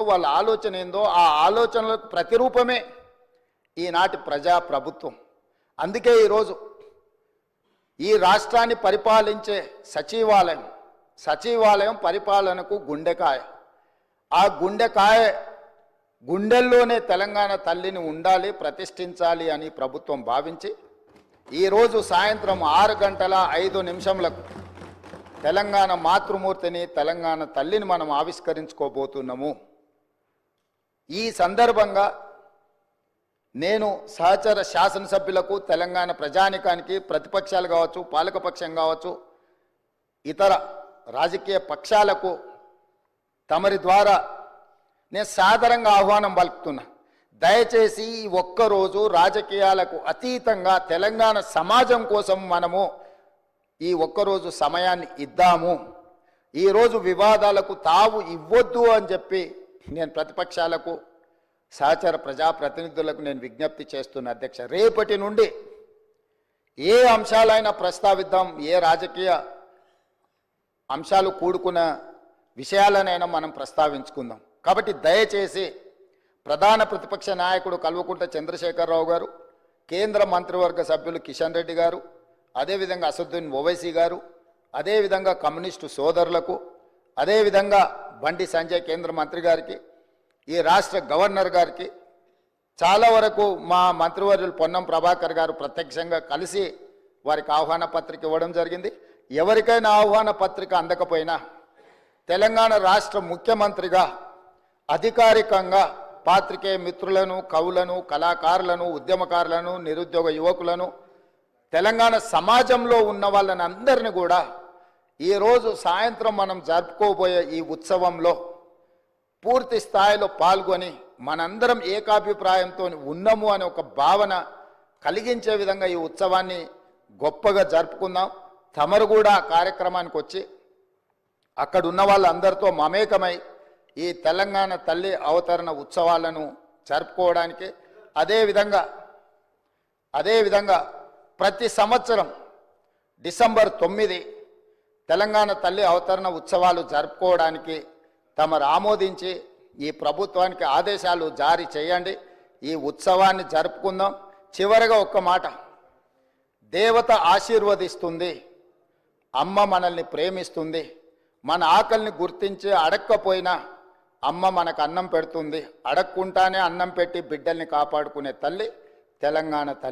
వాళ్ళ ఆలోచన ఏందో ఆ ఆలోచనలకు ప్రతిరూపమే ఈనాటి ప్రజా ప్రభుత్వం. అందుకే ఈరోజు ఈ రాష్ట్రాన్ని పరిపాలించే సచివాలయం పరిపాలనకు గుండెకాయ. ఆ గుండెల్లోనే తెలంగాణ తల్లిని ఉండాలి, ప్రతిష్ఠించాలి అని ప్రభుత్వం భావించి ఈరోజు సాయంత్రం 6:05 తెలంగాణ మాతృమూర్తిని, తెలంగాణ తల్లిని మనం ఆవిష్కరించుకోబోతున్నాము. ఈ సందర్భంగా నేను సహచర శాసనసభ్యులకు, తెలంగాణ ప్రజానికానికి, ప్రతిపక్షాలు కావచ్చు, పాలకపక్షం కావచ్చు, ఇతర రాజకీయ పక్షాలకు తమరి ద్వారా నేను సాదరంగా ఆహ్వానం పలుకుతున్నా. దయచేసి ఈ ఒక్కరోజు రాజకీయాలకు అతీతంగా తెలంగాణ సమాజం కోసం మనము ఈ ఒక్కరోజు సమయాన్ని ఇద్దాము. ఈరోజు వివాదాలకు తావు ఇవ్వద్దు అని చెప్పి నేను ప్రతిపక్షాలకు, సహచర ప్రజాప్రతినిధులకు నేను విజ్ఞప్తి చేస్తున్న అధ్యక్ష. రేపటి నుండి ఏ అంశాలైనా ప్రస్తావిద్దాం, ఏ రాజకీయ అంశాలు కూడుకున్న విషయాలనైనా మనం ప్రస్తావించుకుందాం. కాబట్టి దయచేసి ప్రధాన ప్రతిపక్ష నాయకుడు కల్వకుంట్ల చంద్రశేఖరరావు గారు, కేంద్ర మంత్రివర్గ సభ్యులు కిషన్ రెడ్డి గారు, అదేవిధంగా అసదుద్దీన్ ఓవైసీ గారు, అదేవిధంగా కమ్యూనిస్టు సోదరులకు, అదేవిధంగా బండి సంజయ్ కేంద్ర మంత్రి గారికి, ఈ రాష్ట్ర గవర్నర్ గారికి, చాలా వరకు మా మంత్రివర్యులు పొన్నం ప్రభాకర్ గారు ప్రత్యక్షంగా కలిసి వారికి ఆహ్వాన పత్రిక ఇవ్వడం జరిగింది. ఎవరికైనా ఆహ్వాన పత్రిక అందకపోయినా తెలంగాణ రాష్ట్ర ముఖ్యమంత్రిగా అధికారికంగా పాత్రికేయ మిత్రులను, కవులను, కళాకారులను, ఉద్యమకారులను, నిరుద్యోగ యువకులను, తెలంగాణ సమాజంలో ఉన్న వాళ్ళని అందరినీ కూడా ఈరోజు సాయంత్రం మనం జరుపుకోబోయే ఈ ఉత్సవంలో పూర్తి స్థాయిలో పాల్గొని మనందరం ఏకాభిప్రాయంతో ఉన్నాము అనే ఒక భావన కలిగించే విధంగా ఈ ఉత్సవాన్ని గొప్పగా జరుపుకుందాం. తమరు కూడా కార్యక్రమానికి వచ్చి అక్కడ ఉన్న వాళ్ళందరితో మమేకమై ఈ తెలంగాణ తల్లి అవతరణ ఉత్సవాలను జరుపుకోవడానికి, అదేవిధంగా ప్రతి సంవత్సరం డిసెంబర్ 9 తెలంగాణ తల్లి అవతరణ ఉత్సవాలు జరుపుకోవడానికి తమరు ఆమోదించి ఈ ప్రభుత్వానికి ఆదేశాలు జారీ చేయండి. ఈ ఉత్సవాన్ని జరుపుకుందాం. చివరగా ఒక్క మాట, దేవత ఆశీర్వదిస్తుంది, అమ్మ మనల్ని ప్రేమిస్తుంది, మన ఆకలిని గుర్తించి అడక్కపోయినా అమ్మ మనకు అన్నం పెడుతుంది, అడక్కుంటానే అన్నం పెట్టి బిడ్డల్ని కాపాడుకునే తల్లి తెలంగాణ తల్లి.